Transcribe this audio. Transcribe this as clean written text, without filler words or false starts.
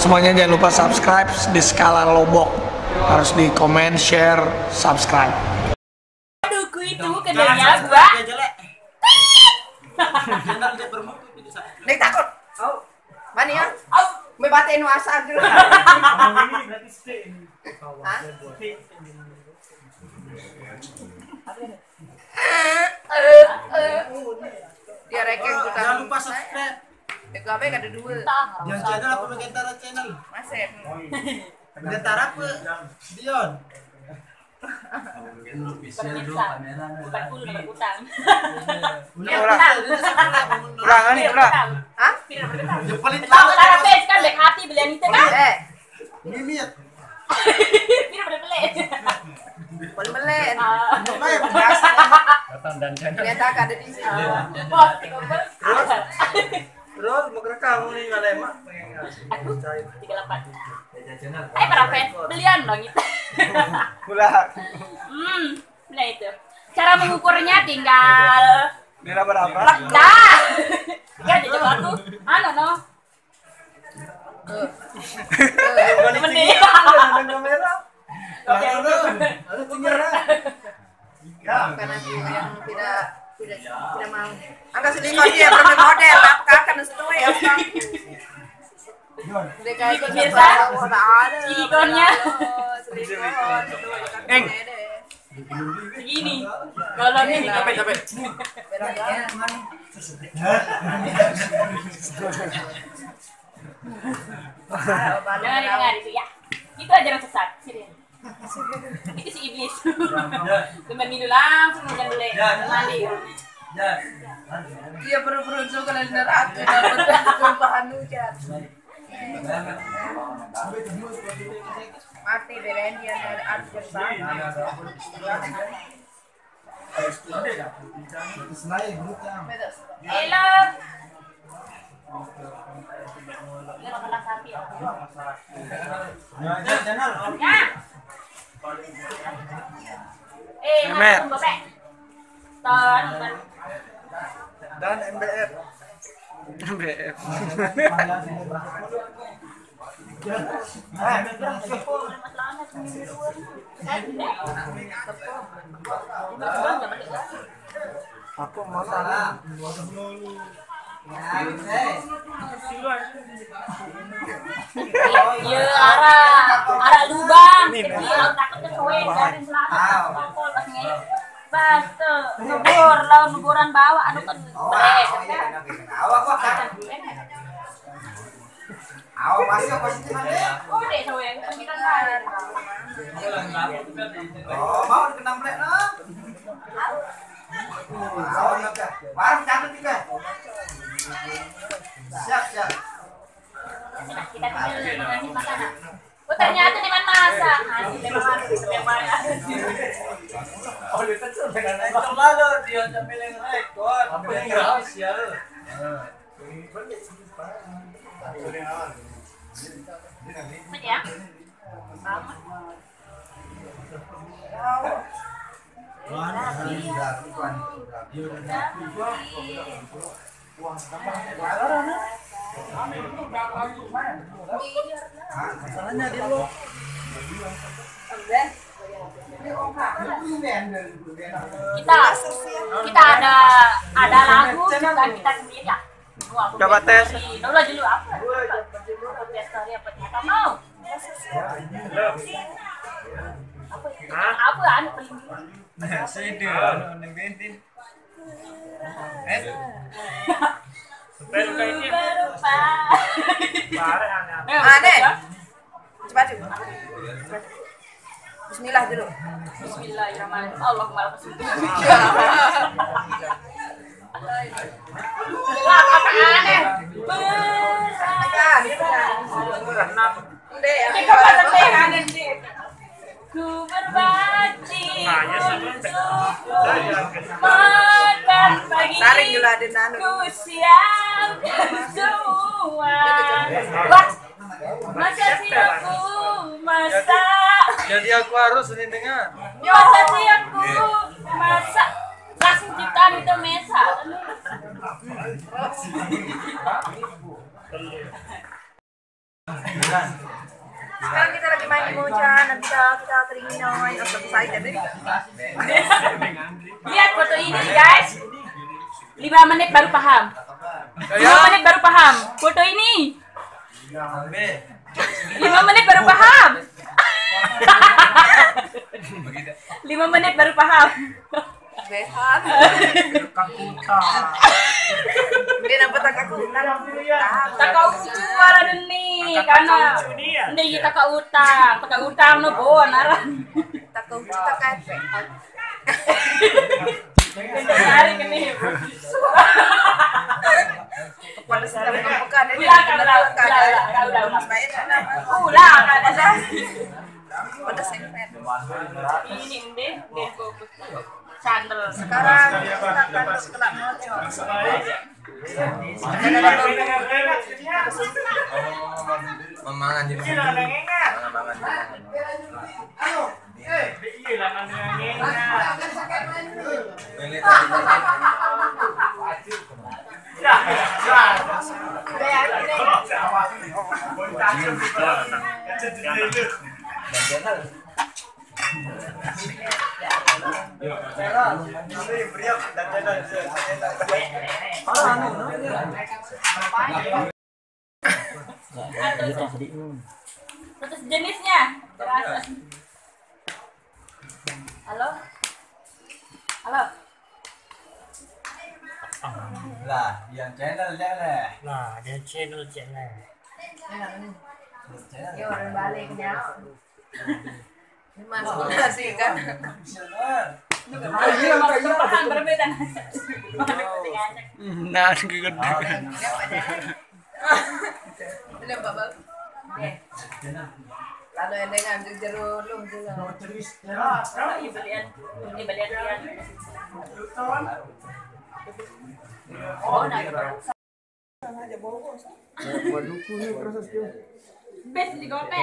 Buat semuanya jangan lupa subscribe di Skala Lombok. Harus di komen, share, subscribe. Aduh, itu kendalanya gua. Nek takut. Oh. Mani ya? Me batin wasa dulu. Dia rekeng tuh. Jangan lupa subscribe. DKB ada dua. Yang channel apa Megantara channel? Masih. Megantara apa? Dion. Bukan kudu nomor utang. Ulang nih, ulang. Hah? Yang paling Tahu cara face kan baik hati belian itu kan? Mimit. Tidak boleh beli. Boleh melen. Mai biasa. Ternyata ada di sini. Bos, tinggal. Terus mau rekam nih malah emak. 38. Para fans belian dong itu. Ulang. Nah itu. Cara mengukurnya tinggal Nilai berapa? dah. Ya jadi aku anu no. Mending. Kamera. Ada kamera. Karena yang tidak mau. Angka silikon dia bermodel, apakah akan sesuai ya? Mereka ikut Pemirsa, ada silikonnya. Silikon. Eng. Segini. Kalau ini Capek. jangan dengar itu ya. Itu ajaran sesat. Sini. Itu si iblis. Teman minum langsung hujan dulu. Mandi. Dia beruntung kalau di neraka dapat tumpahan hujan. Mati beren dia ada arti sana. Hello. Dia makan sapi. Ya. Emet. Bapek. Ton. Dan MBF. BF. Aku mau salah. Iya, arah lubang. Kecil, takutnya koin dari selatan. Pakol pas ngey. Bas tuh, nubur, lawan nuburan bawah anu kan. Awas masih positif aja. Oh, deh sawe, pemikiran lain. Oh, mau kena mlek nah. Barang catat juga. Siap. Kita tinggal mengasih makanan. Oh, ternyata di mana masak. Oh, itu tuh dengan ekor lalu dia sambil rekor. Apa yang rahasia? Ya. Sama. Masalahnya di lo. Kita ada lagu juga kita sendiri ya. Coba tes. Dulu dulu apa? Tes tadi apa ternyata mau. Apa anu paling Sede, anu bentin. berupa. Ade. Cepat. Bismillah dulu. Bismillahirrahmanirrahim. Allahumma lakasum. Apa aneh? Ku berbakti makan pagi. Saring juga ada nanu. Ku siapkan semua. Masa siapku masak. Jadi aku harus ini dengar. Masa siapku masak. Langsung ciptaan itu mesa. Noy, selesai jadi. Lihat foto ini guys. 5 menit baru paham. 5 menit baru paham. Foto ini. 5 menit baru paham. 5 menit baru paham. Behat. Dia nampak tak aku. Taka ucu para deni karena hindi taka utang no bon ara. Tak ucu tak kafe. Hari kini. Kepala sedang membuka dia. Ulang ulang. Pada segmen. Ini deh fokus. Sandal. Sekarang kita akan setelah mojo. Memangan di sini. Terus jenisnya. Halo. Halo. Lah, yang channel deh. Nah, dia channel. Ya orang baliknya. Mas udah sih kan. Paham berbeda. Nah, gede. Belum babak. Lalu yang dengan jeruk belum juga. Ini belian. Oh, nah. Bes di gope.